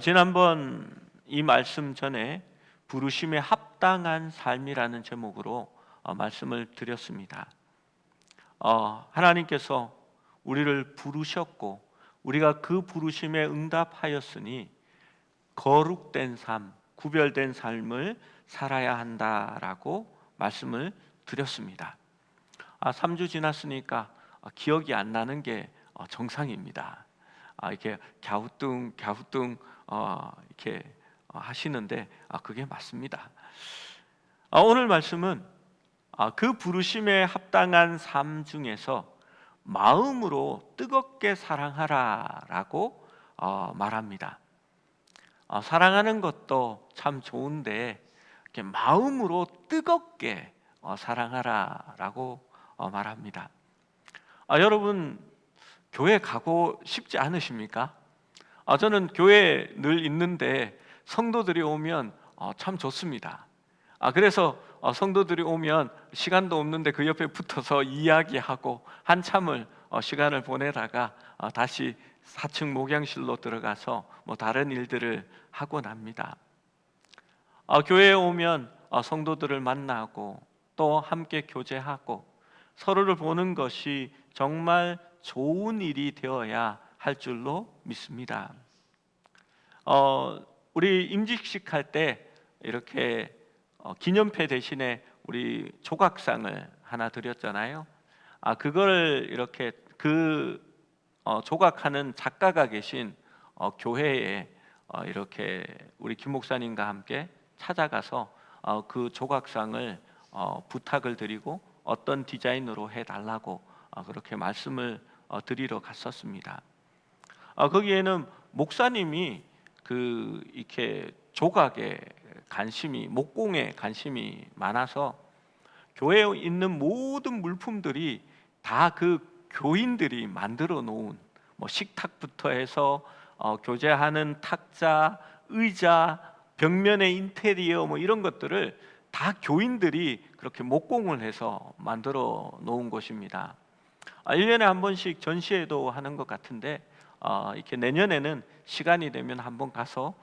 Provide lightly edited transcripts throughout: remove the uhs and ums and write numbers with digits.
지난번 이 말씀 전에 부르심에 합당한 삶이라는 제목으로 말씀을 드렸습니다. 하나님께서 우리를 부르셨고 우리가 그 부르심에 응답하였으니 거룩된 삶, 구별된 삶을 살아야 한다라고 말씀을 드렸습니다. 3주 지났으니까 기억이 안 나는 게 정상입니다. 이렇게 갸우뚱 이렇게 하시는데 그게 맞습니다. 오늘 말씀은 그 부르심에 합당한 삶 중에서 마음으로 뜨겁게 사랑하라라고 말합니다. 사랑하는 것도 참 좋은데 이렇게 마음으로 뜨겁게 사랑하라라고 말합니다. 여러분 교회 가고 싶지 않으십니까? 저는 교회에 늘 있는데 성도들이 오면 참 좋습니다. 그래서 성도들이 오면 시간도 없는데 그 옆에 붙어서 이야기하고 한참을 시간을 보내다가 다시 4층 목양실로 들어가서 다른 일들을 하고 납니다. 교회에 오면 성도들을 만나고 또 함께 교제하고 서로를 보는 것이 정말 좋은 일이 되어야 할 줄로 믿습니다. 우리 임직식 할 때 이렇게 기념패 대신에 우리 조각상을 하나 드렸잖아요. 그걸 이렇게 조각하는 작가가 계신 교회에 이렇게 우리 김 목사님과 함께 찾아가서 그 조각상을 부탁을 드리고 어떤 디자인으로 해달라고 그렇게 말씀을 드리러 갔었습니다. 거기에는 목사님이 이렇게 조각에 관심이, 목공에 관심이 많아서 교회에 있는 모든 물품들이 다 그 교인들이 만들어 놓은 식탁부터 해서 교제하는 탁자, 의자, 벽면의 인테리어 이런 것들을 다 교인들이 그렇게 목공을 해서 만들어 놓은 곳입니다. 1년에 한 번씩 전시회도 하는 것 같은데 이렇게 내년에는 시간이 되면 한번 가서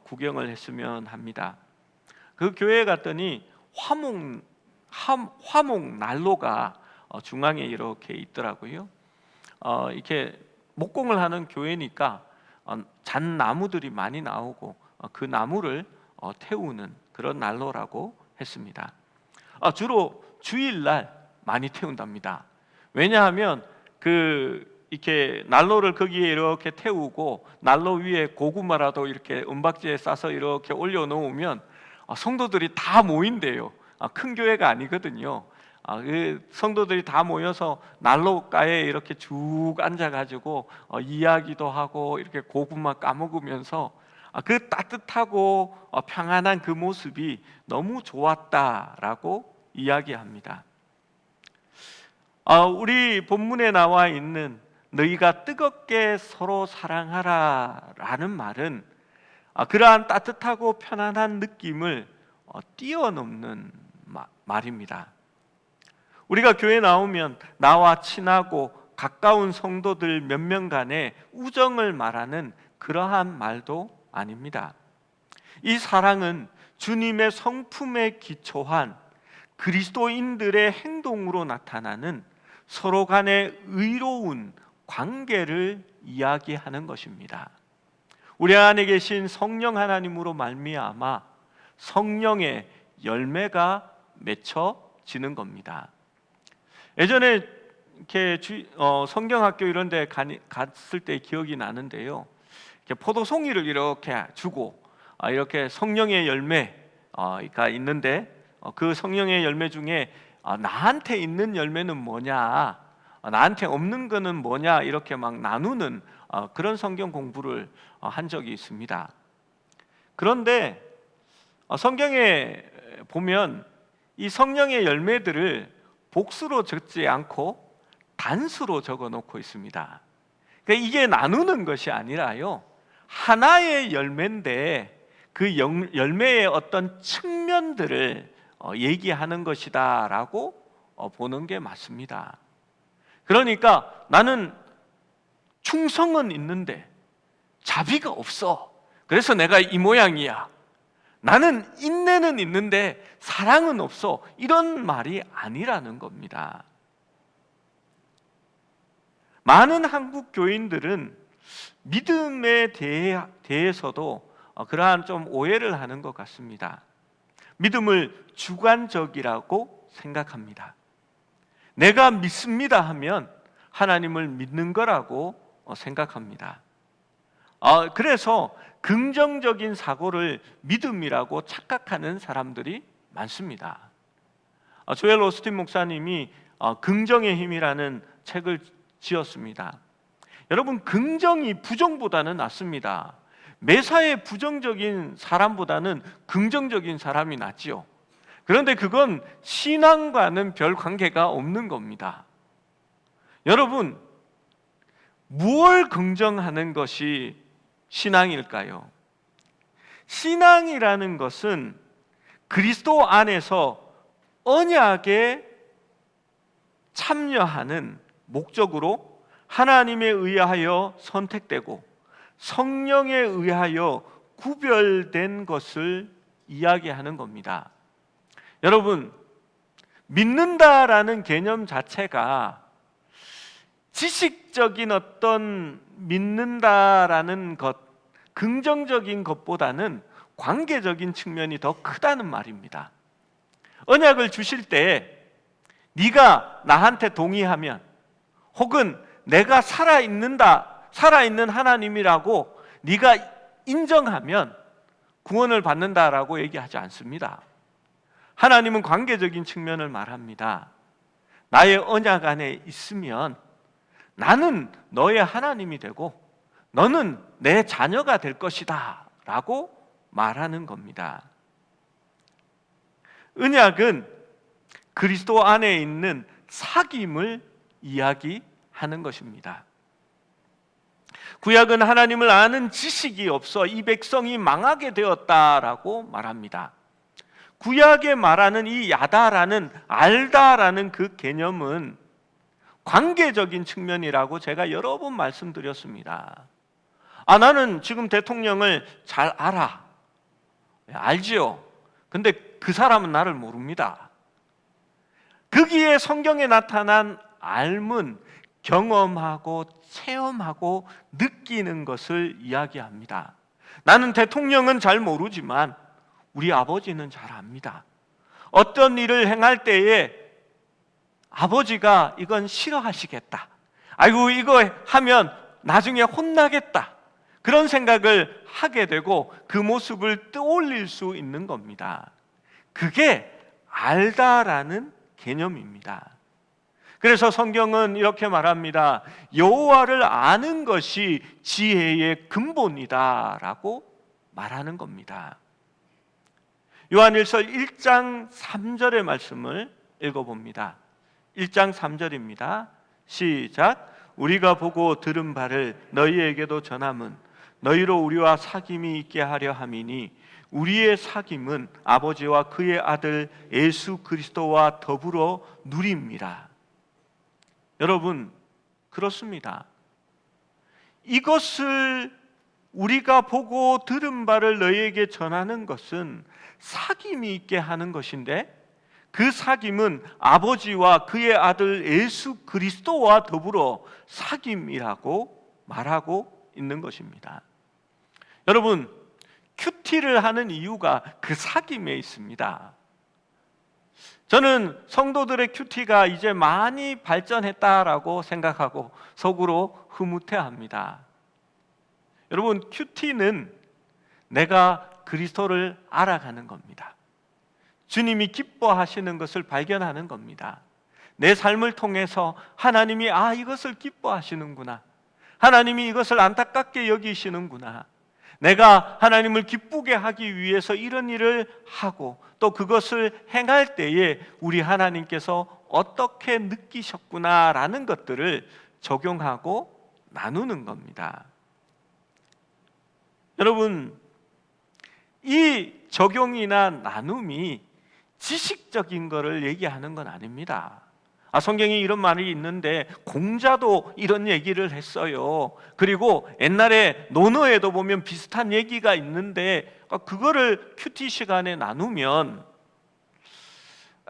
구경을 했으면 합니다. 그 교회에 갔더니 화목 난로가 중앙에 이렇게 있더라고요. 이렇게 목공을 하는 교회니까 잣나무들이 많이 나오고 그 나무를 태우는 그런 난로라고 했습니다. 주로 주일날 많이 태운답니다. 왜냐하면 이렇게 난로를 거기에 이렇게 태우고 난로 위에 고구마라도 이렇게 은박지에 싸서 이렇게 올려놓으면 성도들이 다 모인대요. 큰 교회가 아니거든요. 그 성도들이 다 모여서 난로가에 이렇게 쭉 앉아가지고 이야기도 하고 이렇게 고구마 까먹으면서 그 따뜻하고 평안한 그 모습이 너무 좋았다라고 이야기합니다. 우리 본문에 나와 있는 너희가 뜨겁게 서로 사랑하라라는 말은 그러한 따뜻하고 편안한 느낌을 뛰어넘는 말입니다. 우리가 교회 나오면 나와 친하고 가까운 성도들 몇 명 간의 우정을 말하는 그러한 말도 아닙니다. 이 사랑은 주님의 성품에 기초한 그리스도인들의 행동으로 나타나는 서로 간의 의로운 관계를 이야기하는 것입니다. 우리 안에 계신 성령 하나님으로 말미암아 성령의 열매가 맺혀지는 겁니다. 예전에 이렇게 성경학교 이런 데 갔을 때 기억이 나는데요. 이렇게 포도송이를 이렇게 주고 이렇게 성령의 열매가 있는데 그 성령의 열매 중에 나한테 있는 열매는 뭐냐, 나한테 없는 거는 뭐냐 이렇게 막 나누는 그런 성경 공부를 한 적이 있습니다. 그런데 성경에 보면 이 성령의 열매들을 복수로 적지 않고 단수로 적어 놓고 있습니다. 그러니까 이게 나누는 것이 아니라요, 하나의 열매인데 그 열매의 어떤 측면들을 얘기하는 것이다 라고 보는 게 맞습니다. 그러니까 나는 충성은 있는데 자비가 없어. 그래서 내가 이 모양이야. 나는 인내는 있는데 사랑은 없어. 이런 말이 아니라는 겁니다. 많은 한국 교인들은 믿음에 대해서도 그러한 좀 오해를 하는 것 같습니다. 믿음을 주관적이라고 생각합니다. 내가 믿습니다 하면 하나님을 믿는 거라고 생각합니다. 그래서 긍정적인 사고를 믿음이라고 착각하는 사람들이 많습니다. 조엘 오스틴 목사님이 긍정의 힘이라는 책을 지었습니다. 여러분, 긍정이 부정보다는 낫습니다. 매사에 부정적인 사람보다는 긍정적인 사람이 낫지요. 그런데 그건 신앙과는 별 관계가 없는 겁니다. 여러분, 무엇을 긍정하는 것이 신앙일까요? 신앙이라는 것은 그리스도 안에서 언약에 참여하는 목적으로 하나님에 의하여 선택되고 성령에 의하여 구별된 것을 이야기하는 겁니다. 여러분, 믿는다라는 개념 자체가 지식적인 어떤 믿는다라는 것, 긍정적인 것보다는 관계적인 측면이 더 크다는 말입니다. 언약을 주실 때 네가 나한테 동의하면, 혹은 내가 살아있는 하나님이라고 네가 인정하면 구원을 받는다라고 얘기하지 않습니다. 하나님은 관계적인 측면을 말합니다. 나의 언약 안에 있으면 나는 너의 하나님이 되고 너는 내 자녀가 될 것이다 라고 말하는 겁니다. 언약은 그리스도 안에 있는 사귐을 이야기하는 것입니다. 구약은 하나님을 아는 지식이 없어 이 백성이 망하게 되었다라고 말합니다. 구약에 말하는 이 야다라는, 알다라는 그 개념은 관계적인 측면이라고 제가 여러 번 말씀드렸습니다. 나는 지금 대통령을 잘 알아. 알지요. 근데 그 사람은 나를 모릅니다. 거기에 성경에 나타난 알문, 경험하고 체험하고 느끼는 것을 이야기합니다. 나는 대통령은 잘 모르지만 우리 아버지는 잘 압니다. 어떤 일을 행할 때에 아버지가 이건 싫어하시겠다, 아이고 이거 하면 나중에 혼나겠다, 그런 생각을 하게 되고 그 모습을 떠올릴 수 있는 겁니다. 그게 알다라는 개념입니다. 그래서 성경은 이렇게 말합니다. 여호와를 아는 것이 지혜의 근본이다라고 말하는 겁니다. 요한일서 1장 3절의 말씀을 읽어봅니다. 1장 3절입니다. 시작. 우리가 보고 들은 바를 너희에게도 전함은 너희로 우리와 사귐이 있게 하려 함이니 우리의 사귐은 아버지와 그의 아들 예수 그리스도와 더불어 누립니다. 여러분, 그렇습니다. 이것을 우리가 보고 들은 바를 너희에게 전하는 것은 사귐이 있게 하는 것인데, 그 사귐은 아버지와 그의 아들 예수 그리스도와 더불어 사귐이라고 말하고 있는 것입니다. 여러분, 큐티를 하는 이유가 그 사귐에 있습니다. 저는 성도들의 큐티가 이제 많이 발전했다라고 생각하고 속으로 흐뭇해합니다. 여러분, 큐티는 내가 그리스도를 알아가는 겁니다. 주님이 기뻐하시는 것을 발견하는 겁니다. 내 삶을 통해서 하나님이 이것을 기뻐하시는구나, 하나님이 이것을 안타깝게 여기시는구나, 내가 하나님을 기쁘게 하기 위해서 이런 일을 하고 또 그것을 행할 때에 우리 하나님께서 어떻게 느끼셨구나라는 것들을 적용하고 나누는 겁니다. 여러분, 이 적용이나 나눔이 지식적인 것을 얘기하는 건 아닙니다. 성경에 이런 말이 있는데 공자도 이런 얘기를 했어요. 그리고 옛날에 논어에도 보면 비슷한 얘기가 있는데 그거를 큐티 시간에 나누면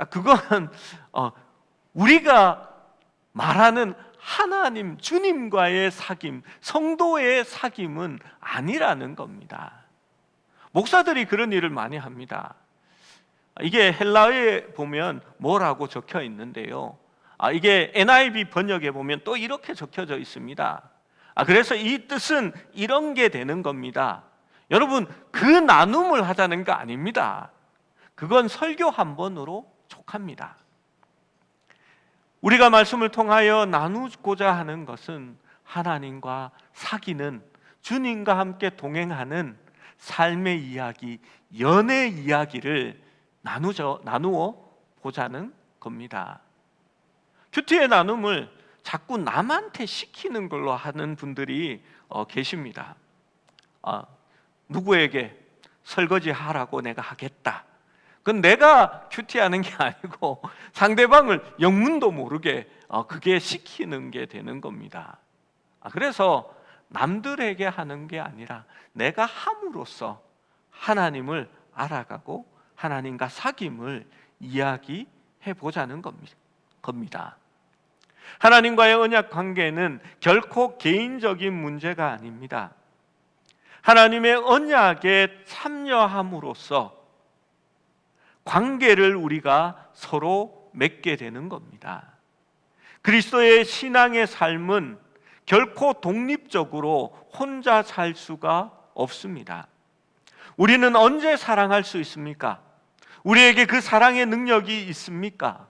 그건 우리가 말하는 하나님, 주님과의 사귐, 성도의 사귐은 아니라는 겁니다. 목사들이 그런 일을 많이 합니다. 이게 헬라어에 보면 뭐라고 적혀 있는데요, 이게 NIV 번역에 보면 또 이렇게 적혀져 있습니다. 그래서 이 뜻은 이런 게 되는 겁니다. 여러분, 그 나눔을 하자는 거 아닙니다. 그건 설교 한 번으로 족합니다. 우리가 말씀을 통하여 나누고자 하는 것은 하나님과 사귀는, 주님과 함께 동행하는 삶의 이야기, 연애 이야기를 나누어 보자는 겁니다. 큐티의 나눔을 자꾸 남한테 시키는 걸로 하는 분들이 계십니다. 누구에게 설거지 하라고 내가 하겠다. 그건 내가 큐티하는 게 아니고 상대방을 영문도 모르게 그게 시키는 게 되는 겁니다. 그래서 남들에게 하는 게 아니라 내가 함으로써 하나님을 알아가고 하나님과 사귐을 이야기해 보자는 겁니다. 하나님과의 언약 관계는 결코 개인적인 문제가 아닙니다. 하나님의 언약에 참여함으로써 관계를 우리가 서로 맺게 되는 겁니다. 그리스도의 신앙의 삶은 결코 독립적으로 혼자 살 수가 없습니다. 우리는 언제 사랑할 수 있습니까? 우리에게 그 사랑의 능력이 있습니까?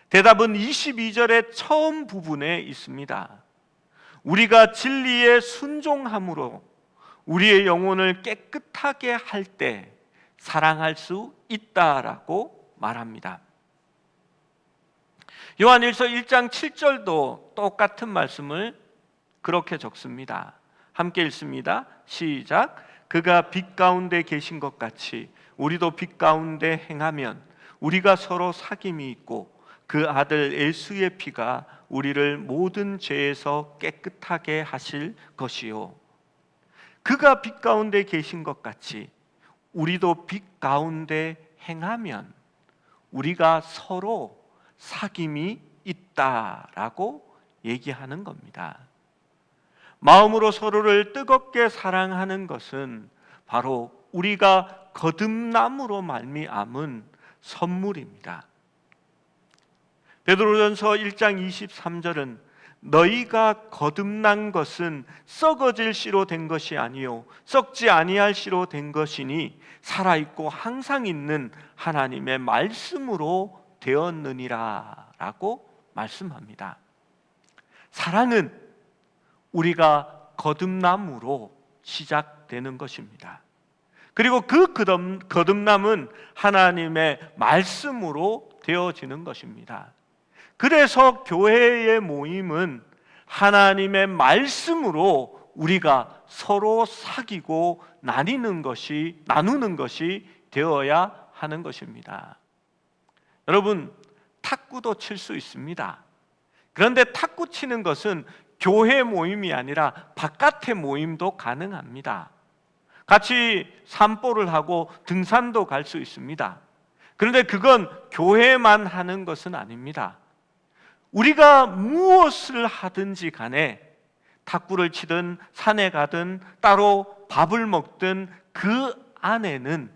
대답은 22절의 처음 부분에 있습니다. 우리가 진리에 순종함으로 우리의 영혼을 깨끗하게 할 때 사랑할 수 있다라고 말합니다. 요한일서 1장 7절도 똑같은 말씀을 그렇게 적습니다. 함께 읽습니다. 시작. 그가 빛 가운데 계신 것 같이 우리도 빛 가운데 행하면 우리가 서로 사귐이 있고 그 아들 예수의 피가 우리를 모든 죄에서 깨끗하게 하실 것이요. 그가 빛 가운데 계신 것 같이 우리도 빛 가운데 행하면 우리가 서로 사귐이 있다라고 얘기하는 겁니다. 마음으로 서로를 뜨겁게 사랑하는 것은 바로 우리가 거듭남으로 말미암은 선물입니다. 베드로전서 1장 23절은 너희가 거듭난 것은 썩어질 씨로 된 것이 아니요 썩지 아니할 씨로 된 것이니 살아있고 항상 있는 하나님의 말씀으로 되었느니라 라고 말씀합니다. 사랑은 우리가 거듭남으로 시작되는 것입니다. 그리고 그 거듭남은 하나님의 말씀으로 되어지는 것입니다. 그래서 교회의 모임은 하나님의 말씀으로 우리가 서로 사귀고 나누는 것이 되어야 하는 것입니다. 여러분, 탁구도 칠 수 있습니다. 그런데 탁구 치는 것은 교회 모임이 아니라 바깥의 모임도 가능합니다. 같이 산보를 하고 등산도 갈 수 있습니다. 그런데 그건 교회만 하는 것은 아닙니다. 우리가 무엇을 하든지 간에 탁구를 치든 산에 가든 따로 밥을 먹든 그 안에는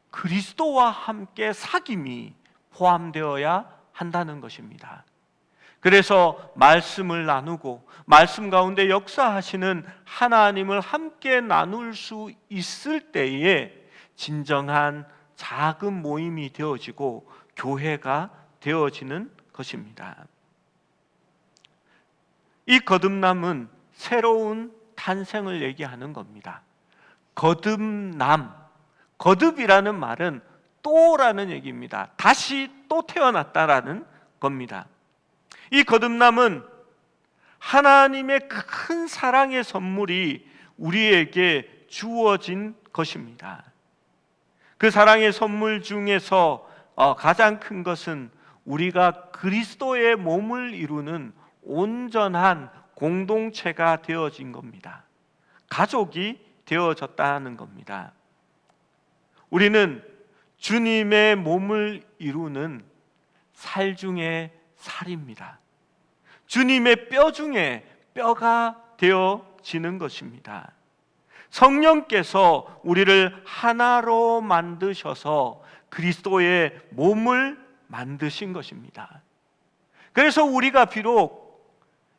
그리스도와 함께 사귐이 포함되어야 한다는 것입니다. 그래서 말씀을 나누고 말씀 가운데 역사하시는 하나님을 함께 나눌 수 있을 때에 진정한 작은 모임이 되어지고 교회가 되어지는 것입니다. 이 거듭남은 새로운 탄생을 얘기하는 겁니다. 거듭남, 거듭이라는 말은 또라는 얘기입니다. 다시 또 태어났다라는 겁니다. 이 거듭남은 하나님의 큰 사랑의 선물이 우리에게 주어진 것입니다. 그 사랑의 선물 중에서 가장 큰 것은 우리가 그리스도의 몸을 이루는 온전한 공동체가 되어진 겁니다. 가족이 되어졌다는 겁니다. 우리는 주님의 몸을 이루는 살 중에 살입니다. 주님의 뼈 중에 뼈가 되어지는 것입니다. 성령께서 우리를 하나로 만드셔서 그리스도의 몸을 만드신 것입니다. 그래서 우리가 비록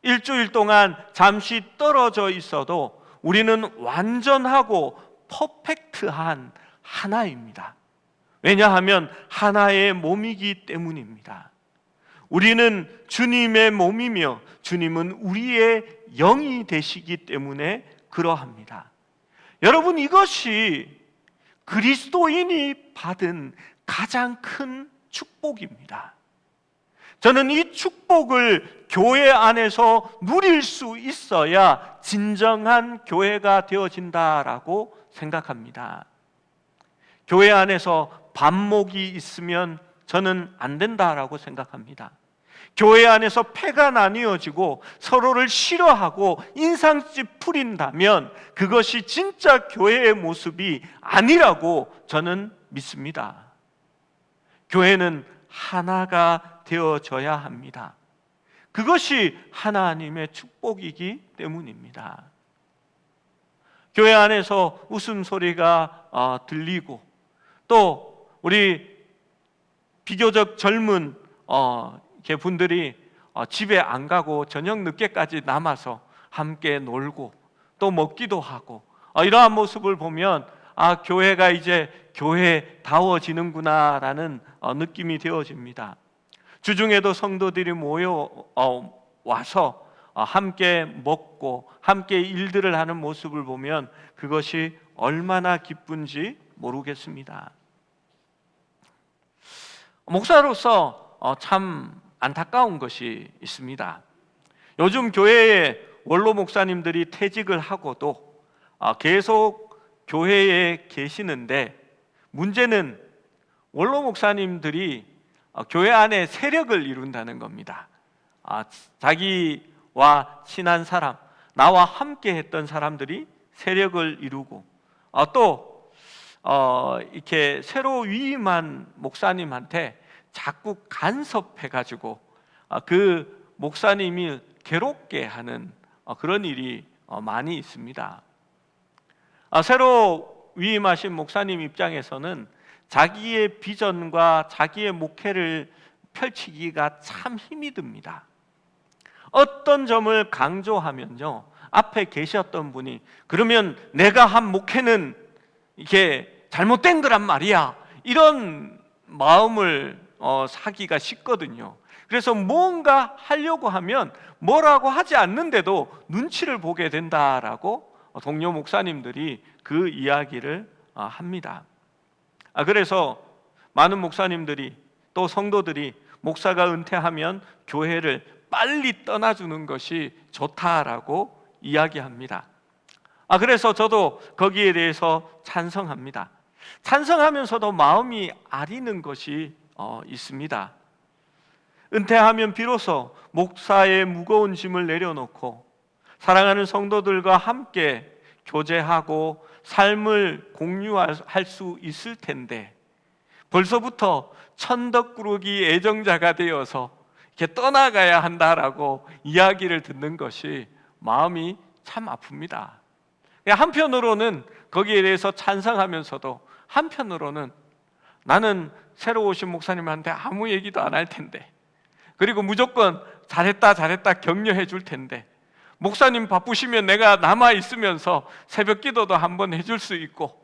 일주일 동안 잠시 떨어져 있어도 우리는 완전하고 퍼펙트한 하나입니다. 왜냐하면 하나의 몸이기 때문입니다. 우리는 주님의 몸이며 주님은 우리의 영이 되시기 때문에 그러합니다. 여러분, 이것이 그리스도인이 받은 가장 큰 축복입니다. 저는 이 축복을 교회 안에서 누릴 수 있어야 진정한 교회가 되어진다라고 생각합니다. 교회 안에서 반목이 있으면 저는 안 된다라고 생각합니다. 교회 안에서 패가 나뉘어지고 서로를 싫어하고 인상 찌푸린다면 그것이 진짜 교회의 모습이 아니라고 저는 믿습니다. 교회는 하나가 되어져야 합니다. 그것이 하나님의 축복이기 때문입니다. 교회 안에서 웃음소리가 들리고 또 우리 비교적 젊은 분들이 집에 안 가고 저녁 늦게까지 남아서 함께 놀고 또 먹기도 하고 이러한 모습을 보면 교회가 이제 교회다워지는구나라는 느낌이 되어집니다. 주중에도 성도들이 모여 와서 함께 먹고 함께 일들을 하는 모습을 보면 그것이 얼마나 기쁜지 모르겠습니다. 목사로서 참 안타까운 것이 있습니다. 요즘 교회에 원로 목사님들이 퇴직을 하고도 계속 교회에 계시는데 문제는 원로 목사님들이 교회 안에 세력을 이룬다는 겁니다. 자기와 친한 사람, 나와 함께 했던 사람들이 세력을 이루고 또 이렇게 새로 위임한 목사님한테 자꾸 간섭해가지고 그 목사님이 괴롭게 하는 그런 일이 많이 있습니다. 새로 위임하신 목사님 입장에서는 자기의 비전과 자기의 목회를 펼치기가 참 힘이 듭니다. 어떤 점을 강조하면요, 앞에 계셨던 분이 그러면 내가 한 목회는 이게 잘못된 거란 말이야, 이런 마음을 사기가 쉽거든요. 그래서 뭔가 하려고 하면 뭐라고 하지 않는데도 눈치를 보게 된다라고 동료 목사님들이 그 이야기를 합니다. 그래서 많은 목사님들이 또 성도들이 목사가 은퇴하면 교회를 빨리 떠나주는 것이 좋다라고 이야기합니다. 그래서 저도 거기에 대해서 찬성합니다. 찬성하면서도 마음이 아리는 것이 있습니다. 은퇴하면 비로소 목사의 무거운 짐을 내려놓고 사랑하는 성도들과 함께 교제하고 삶을 공유할 수 있을 텐데 벌써부터 천덕꾸러기 애정자가 되어서 이렇게 떠나가야 한다라고 이야기를 듣는 것이 마음이 참 아픕니다. 한편으로는 거기에 대해서 찬성하면서도 한편으로는 나는 새로 오신 목사님한테 아무 얘기도 안 할 텐데, 그리고 무조건 잘했다 격려해 줄 텐데, 목사님 바쁘시면 내가 남아 있으면서 새벽 기도도 한번 해줄 수 있고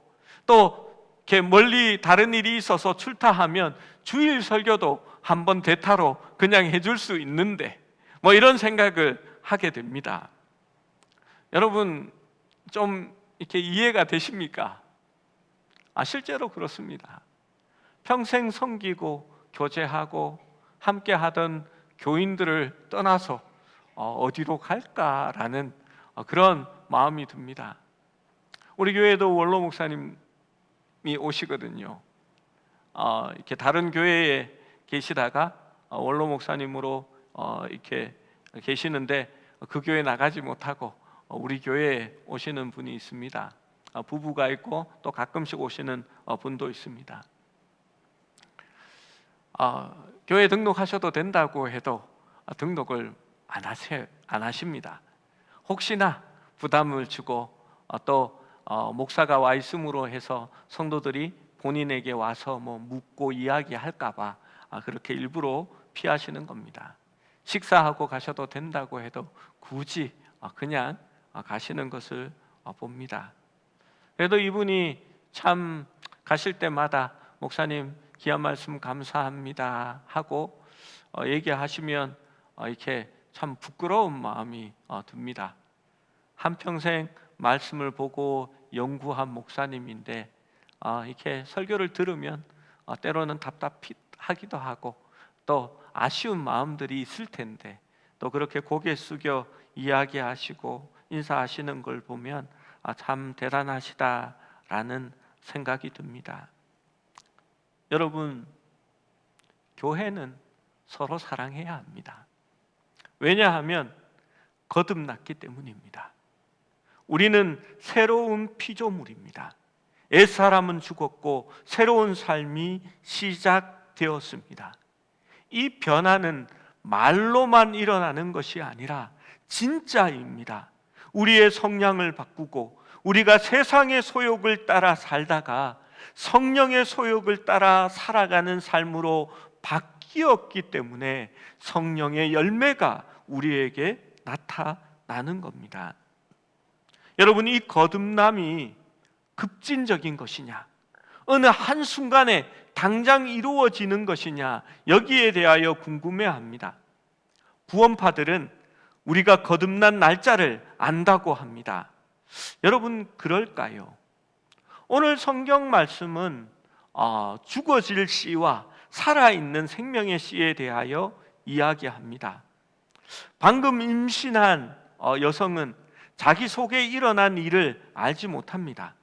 또 이렇게 멀리 다른 일이 있어서 출타하면 주일 설교도 한번 대타로 그냥 해줄 수 있는데 이런 생각을 하게 됩니다. 여러분 좀 이렇게 이해가 되십니까? 실제로 그렇습니다. 평생 섬기고 교제하고 함께 하던 교인들을 떠나서 어디로 갈까라는 그런 마음이 듭니다. 우리 교회도 원로 목사님이 오시거든요. 이렇게 다른 교회에 계시다가 원로 목사님으로 이렇게 계시는데 그 교회 나가지 못하고 우리 교회에 오시는 분이 있습니다. 부부가 있고 또 가끔씩 오시는 분도 있습니다. 교회 등록하셔도 된다고 해도 등록을 안 하십니다. 혹시나 부담을 주고 또 목사가 와 있음으로 해서 성도들이 본인에게 와서 뭐 묻고 이야기할까봐 그렇게 일부러 피하시는 겁니다. 식사하고 가셔도 된다고 해도 굳이 그냥 가시는 것을 봅니다. 그래도 이분이 참 가실 때마다 목사님 귀한 말씀 감사합니다 하고 얘기하시면 이렇게 참 부끄러운 마음이 듭니다. 한평생 말씀을 보고 연구한 목사님인데 이렇게 설교를 들으면 때로는 답답하기도 하고 또 아쉬운 마음들이 있을 텐데 또 그렇게 고개 숙여 이야기하시고 인사하시는 걸 보면 참 대단하시다라는 생각이 듭니다. 여러분, 교회는 서로 사랑해야 합니다. 왜냐하면 거듭났기 때문입니다. 우리는 새로운 피조물입니다. 옛사람은 죽었고 새로운 삶이 시작되었습니다. 이 변화는 말로만 일어나는 것이 아니라 진짜입니다. 우리의 성향을 바꾸고 우리가 세상의 소욕을 따라 살다가 성령의 소욕을 따라 살아가는 삶으로 바뀌었기 때문에 성령의 열매가 우리에게 나타나는 겁니다. 여러분, 이 거듭남이 급진적인 것이냐, 어느 한순간에 당장 이루어지는 것이냐, 여기에 대하여 궁금해합니다. 구원파들은 우리가 거듭난 날짜를 안다고 합니다. 여러분, 그럴까요? 오늘 성경 말씀은 죽어질 씨와 살아있는 생명의 씨에 대하여 이야기합니다. 방금 임신한 여성은 자기 속에 일어난 일을 알지 못합니다.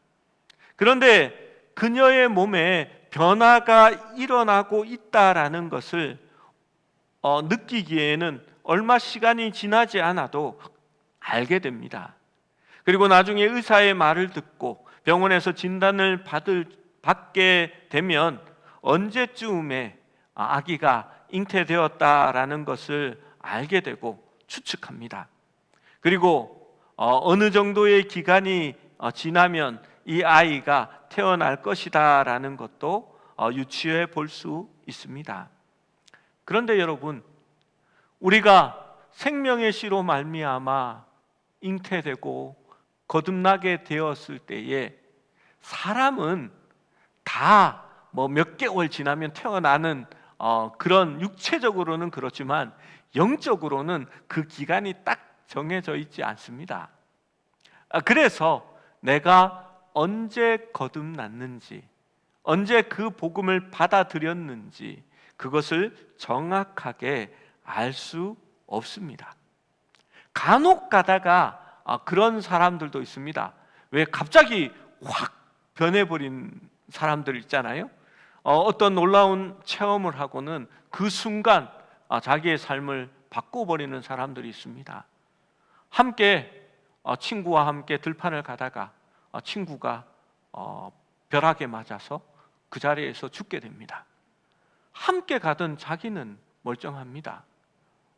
그런데 그녀의 몸에 변화가 일어나고 있다라는 것을 느끼기에는 얼마 시간이 지나지 않아도 알게 됩니다. 그리고 나중에 의사의 말을 듣고 병원에서 진단을 받게 되면 언제쯤에 아기가 잉태되었다라는 것을 알게 되고 추측합니다. 그리고 어느 정도의 기간이 지나면 이 아이가 태어날 것이다라는 것도 유추해 볼 수 있습니다. 그런데 여러분, 우리가 생명의 씨로 말미암아 잉태되고 거듭나게 되었을 때에 사람은 다 뭐 몇 개월 지나면 태어나는 그런 육체적으로는 그렇지만 영적으로는 그 기간이 딱 정해져 있지 않습니다. 그래서 내가 언제 거듭났는지, 언제 그 복음을 받아들였는지 그것을 정확하게 알 수 없습니다. 간혹 가다가 그런 사람들도 있습니다. 왜 갑자기 확 변해버린 사람들 있잖아요. 어떤 놀라운 체험을 하고는 그 순간 자기의 삶을 바꿔버리는 사람들이 있습니다. 함께 친구와 함께 들판을 가다가 친구가 벼락에 맞아서 그 자리에서 죽게 됩니다. 함께 가던 자기는 멀쩡합니다.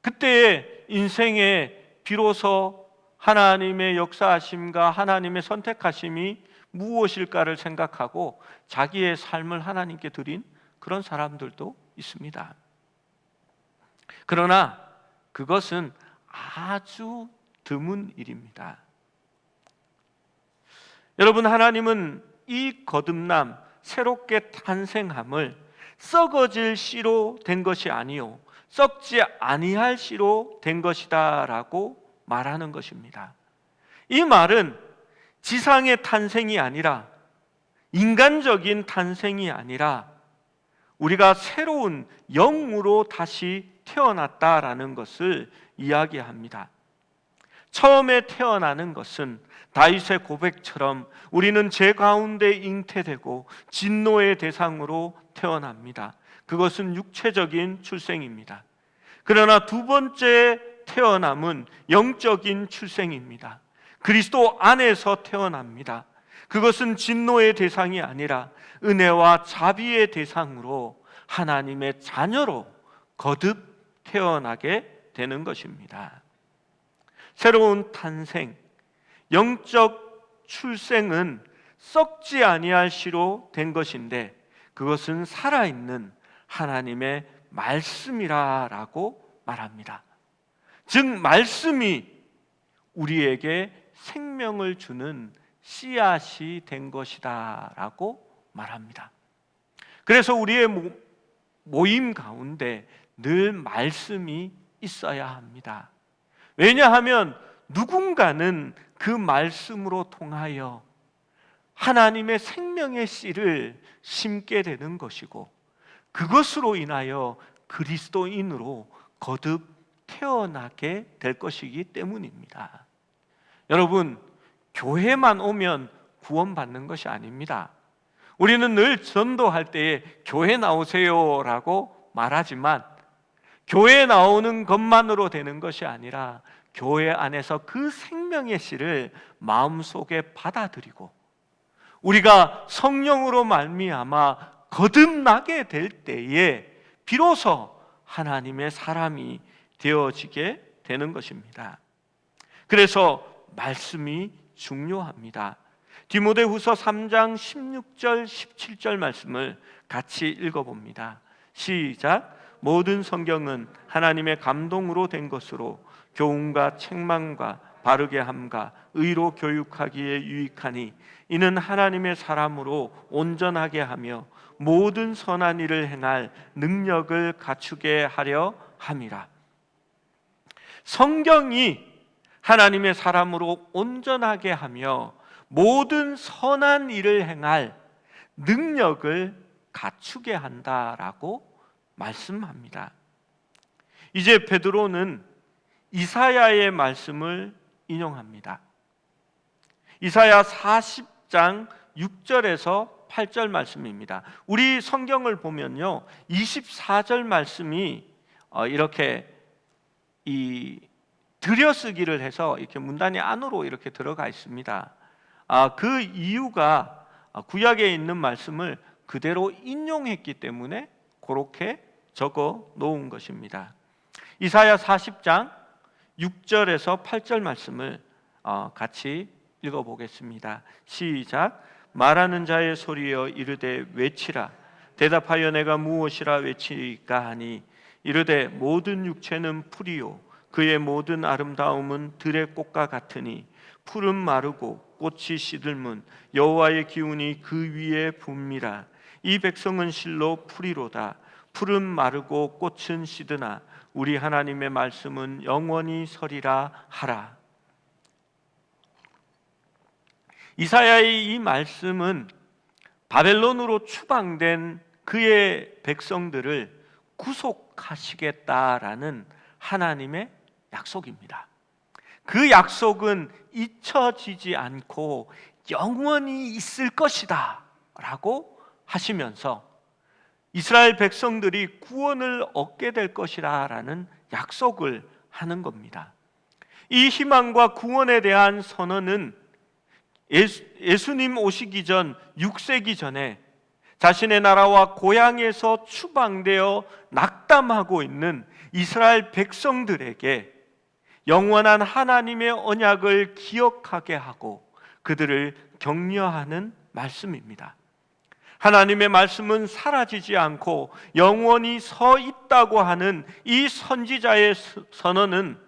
그때의 인생에 비로소 하나님의 역사하심과 하나님의 선택하심이 무엇일까를 생각하고 자기의 삶을 하나님께 드린 그런 사람들도 있습니다. 그러나 그것은 아주 드문 일입니다. 여러분, 하나님은 이 거듭남, 새롭게 탄생함을 썩어질 씨로 된 것이 아니요 썩지 아니할 씨로 된 것이다 라고 말하는 것입니다. 이 말은 지상의 탄생이 아니라, 인간적인 탄생이 아니라 우리가 새로운 영으로 다시 태어났다라는 것을 이야기합니다. 처음에 태어나는 것은 다윗의 고백처럼 우리는 죄 가운데 잉태되고 진노의 대상으로 태어납니다. 그것은 육체적인 출생입니다. 그러나 두 번째 태어남은 영적인 출생입니다. 그리스도 안에서 태어납니다. 그것은 진노의 대상이 아니라 은혜와 자비의 대상으로 하나님의 자녀로 거듭 태어나게 되는 것입니다. 새로운 탄생, 영적 출생은 썩지 아니할 씨로 된 것인데 그것은 살아있는 하나님의 말씀이라고 말합니다. 즉 말씀이 우리에게 생명을 주는 씨앗이 된 것이다 라고 말합니다. 그래서 우리의 모임 가운데 늘 말씀이 있어야 합니다. 왜냐하면 누군가는 그 말씀으로 통하여 하나님의 생명의 씨를 심게 되는 것이고 그것으로 인하여 그리스도인으로 거듭 태어나게 될 것이기 때문입니다. 여러분, 교회만 오면 구원받는 것이 아닙니다. 우리는 늘 전도할 때에 교회 나오세요 라고 말하지만 교회 나오는 것만으로 되는 것이 아니라 교회 안에서 그 생명의 씨를 마음속에 받아들이고 우리가 성령으로 말미암아 거듭나게 될 때에 비로소 하나님의 사람이 되어지게 되는 것입니다. 그래서 말씀이 중요합니다. 디모데후서 3장 16절 17절 말씀을 같이 읽어봅니다. 시작. 모든 성경은 하나님의 감동으로 된 것으로 교훈과 책망과 바르게 함과 의로 교육하기에 유익하니 이는 하나님의 사람으로 온전하게 하며 모든 선한 일을 행할 능력을 갖추게 하려 함이라. 성경이 하나님의 사람으로 온전하게 하며 모든 선한 일을 행할 능력을 갖추게 한다라고 말씀합니다. 이제 베드로는 이사야의 말씀을 인용합니다. 이사야 40장 6절에서 8절 말씀입니다. 우리 성경을 보면요 24절 말씀이 이렇게 들여쓰기를 해서 이렇게 문단이 안으로 이렇게 들어가 있습니다. 그 이유가 구약에 있는 말씀을 그대로 인용했기 때문에 그렇게 적어 놓은 것입니다. 이사야 40장 6절에서 8절 말씀을 같이 읽어보겠습니다. 시작. 말하는 자의 소리여 이르되 외치라. 대답하여 내가 무엇이라 외치리까 하니 이르되 모든 육체는 풀이요 그의 모든 아름다움은 들의 꽃과 같으니 풀은 마르고 꽃이 시들문 여호와의 기운이 그 위에 붑니라. 이 백성은 실로 풀이로다. 풀은 마르고 꽃은 시드나 우리 하나님의 말씀은 영원히 서리라 하라. 이사야의 이 말씀은 바벨론으로 추방된 그의 백성들을 구속하시겠다라는 하나님의 약속입니다. 그 약속은 잊혀지지 않고 영원히 있을 것이다 라고 하시면서 이스라엘 백성들이 구원을 얻게 될 것이라는 약속을 하는 겁니다. 이 희망과 구원에 대한 선언은 예수님 오시기 전 6세기 전에 자신의 나라와 고향에서 추방되어 낙담하고 있는 이스라엘 백성들에게 영원한 하나님의 언약을 기억하게 하고 그들을 격려하는 말씀입니다. 하나님의 말씀은 사라지지 않고 영원히 서 있다고 하는 이 선지자의 선언은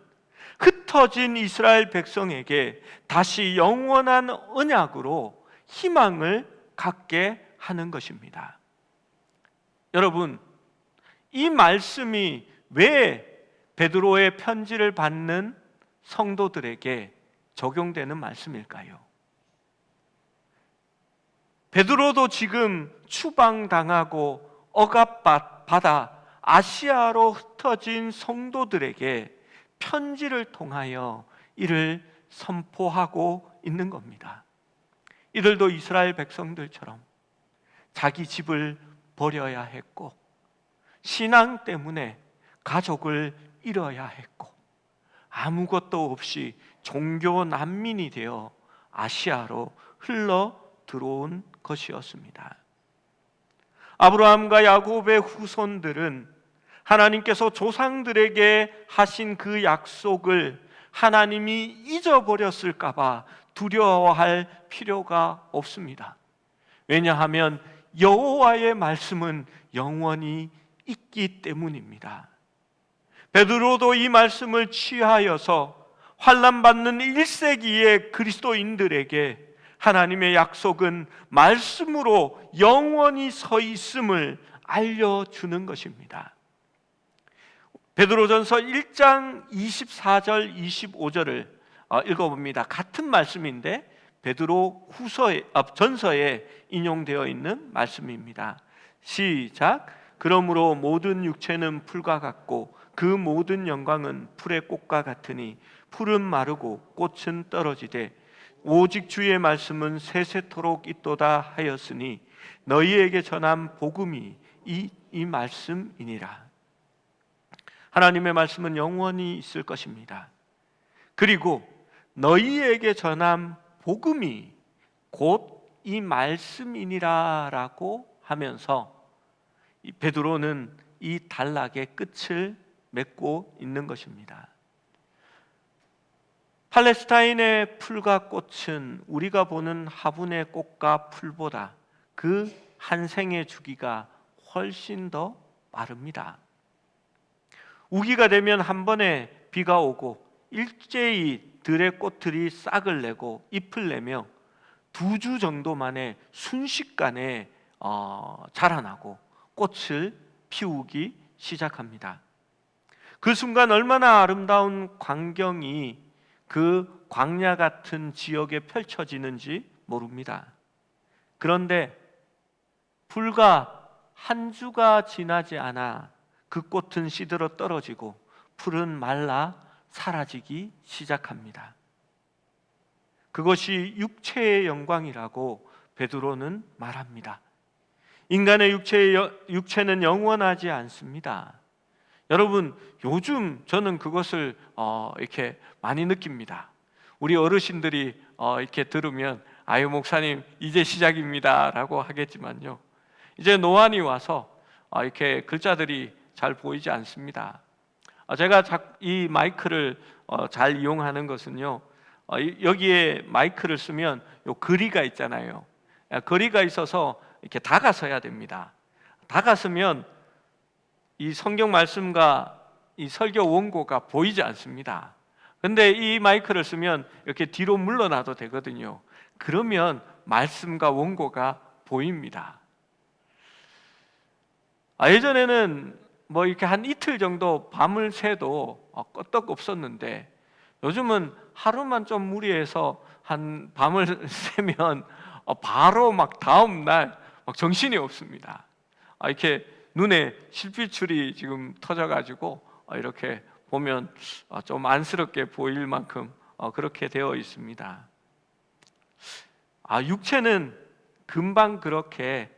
흩어진 이스라엘 백성에게 다시 영원한 언약으로 희망을 갖게 하는 것입니다. 여러분, 이 말씀이 왜 베드로의 편지를 받는 성도들에게 적용되는 말씀일까요? 베드로도 지금 추방당하고 억압받아 아시아로 흩어진 성도들에게 편지를 통하여 이를 선포하고 있는 겁니다. 이들도 이스라엘 백성들처럼 자기 집을 버려야 했고, 신앙 때문에 가족을 잃어야 했고, 아무것도 없이 종교 난민이 되어 아시아로 흘러 들어온 것이었습니다. 아브라함과 야곱의 후손들은 하나님께서 조상들에게 하신 그 약속을 하나님이 잊어버렸을까 봐 두려워할 필요가 없습니다. 왜냐하면 여호와의 말씀은 영원히 있기 때문입니다. 베드로도 이 말씀을 취하여서 환난받는 1세기의 그리스도인들에게 하나님의 약속은 말씀으로 영원히 서 있음을 알려주는 것입니다. 베드로전서 1장 24절 25절을 읽어봅니다. 같은 말씀인데 베드로 전서에 인용되어 있는 말씀입니다. 시작. 그러므로 모든 육체는 풀과 같고 그 모든 영광은 풀의 꽃과 같으니 풀은 마르고 꽃은 떨어지되 오직 주의 말씀은 세세토록 있도다 하였으니 너희에게 전한 복음이 이 말씀이니라. 하나님의 말씀은 영원히 있을 것입니다. 그리고 너희에게 전한 복음이 곧 이 말씀이니라 라고 하면서 베드로는 이 단락의 끝을 맺고 있는 것입니다. 팔레스타인의 풀과 꽃은 우리가 보는 화분의 꽃과 풀보다 그 한 생의 주기가 훨씬 더 빠릅니다. 우기가 되면 한 번에 비가 오고 일제히 들의 꽃들이 싹을 내고 잎을 내며 2주 정도 만에 순식간에 자라나고 꽃을 피우기 시작합니다. 그 순간 얼마나 아름다운 광경이 그 광야 같은 지역에 펼쳐지는지 모릅니다. 그런데 불과 한 주가 지나지 않아 그 꽃은 시들어 떨어지고 풀은 말라 사라지기 시작합니다. 그것이 육체의 영광이라고 베드로는 말합니다. 인간의 육체는 영원하지 않습니다. 여러분, 요즘 저는 그것을 이렇게 많이 느낍니다. 우리 어르신들이 이렇게 들으면 아유 목사님 이제 시작입니다 라고 하겠지만요, 이제 노안이 와서 이렇게 글자들이 잘 보이지 않습니다. 제가 이 마이크를 잘 이용하는 것은요, 여기에 마이크를 쓰면 요 거리가 있잖아요. 거리가 있어서 이렇게 다가서야 됩니다. 다가서면 이 성경 말씀과 이 설교 원고가 보이지 않습니다. 근데 이 마이크를 쓰면 이렇게 뒤로 물러나도 되거든요. 그러면 말씀과 원고가 보입니다. 예전에는 뭐 이렇게 한 이틀 정도 밤을 새도 끄떡 없었는데 요즘은 하루만 좀 무리해서 한 밤을 새면 바로 막 다음 날 막 정신이 없습니다. 이렇게 눈에 실핏줄이 지금 터져가지고 이렇게 보면 좀 안쓰럽게 보일 만큼 그렇게 되어 있습니다. 육체는 금방 그렇게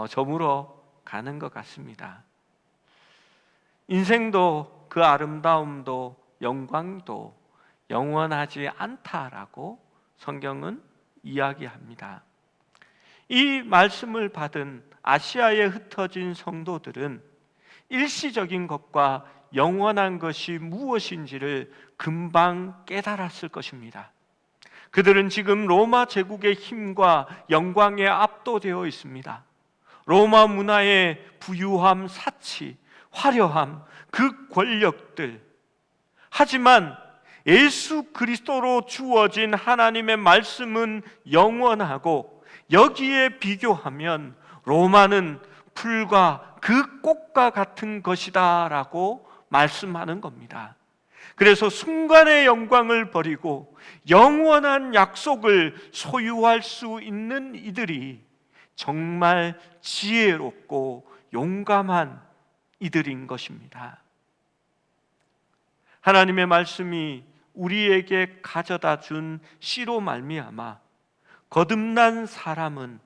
저물어 가는 것 같습니다. 인생도 그 아름다움도 영광도 영원하지 않다라고 성경은 이야기합니다. 이 말씀을 받은 아시아에 흩어진 성도들은 일시적인 것과 영원한 것이 무엇인지를 금방 깨달았을 것입니다. 그들은 지금 로마 제국의 힘과 영광에 압도되어 있습니다. 로마 문화의 부유함, 사치, 화려함, 그 권력들. 하지만 예수 그리스도로 주어진 하나님의 말씀은 영원하고 여기에 비교하면 로마는 풀과 그 꽃과 같은 것이다 라고 말씀하는 겁니다. 그래서 순간의 영광을 버리고 영원한 약속을 소유할 수 있는 이들이 정말 지혜롭고 용감한 이들인 것입니다. 하나님의 말씀이 우리에게 가져다 준 씨로 말미암아 거듭난 사람은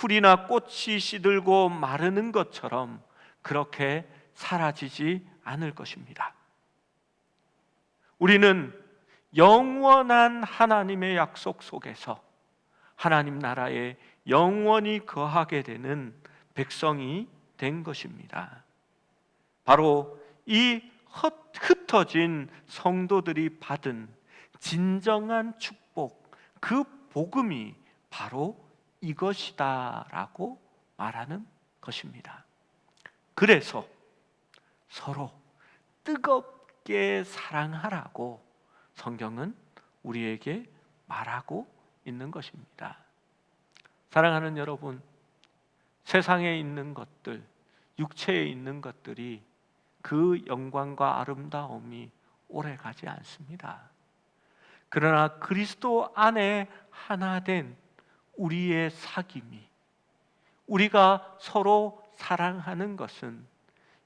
풀이나 꽃이 시들고 마르는 것처럼 그렇게 사라지지 않을 것입니다. 우리는 영원한 하나님의 약속 속에서 하나님 나라에 영원히 거하게 되는 백성이 된 것입니다. 바로 이 흩어진 성도들이 받은 진정한 축복, 그 복음이 바로 이것이다라고 말하는 것입니다. 그래서 서로 뜨겁게 사랑하라고 성경은 우리에게 말하고 있는 것입니다. 사랑하는 여러분, 세상에 있는 것들, 육체에 있는 것들이 그 영광과 아름다움이 오래가지 않습니다. 그러나 그리스도 안에 하나 된 우리의 사귐이, 우리가 서로 사랑하는 것은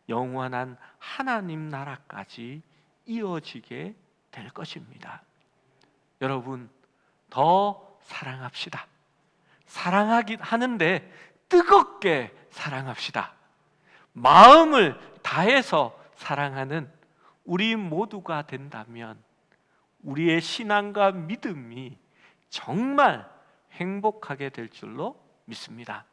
영원한 하나님 나라까지 이어지게 될 것입니다. 여러분, 더 사랑합시다. 사랑하긴 하는데 뜨겁게 사랑합시다. 마음을 다해서 사랑하는 우리 모두가 된다면 우리의 신앙과 믿음이 정말 행복하게 될 줄로 믿습니다.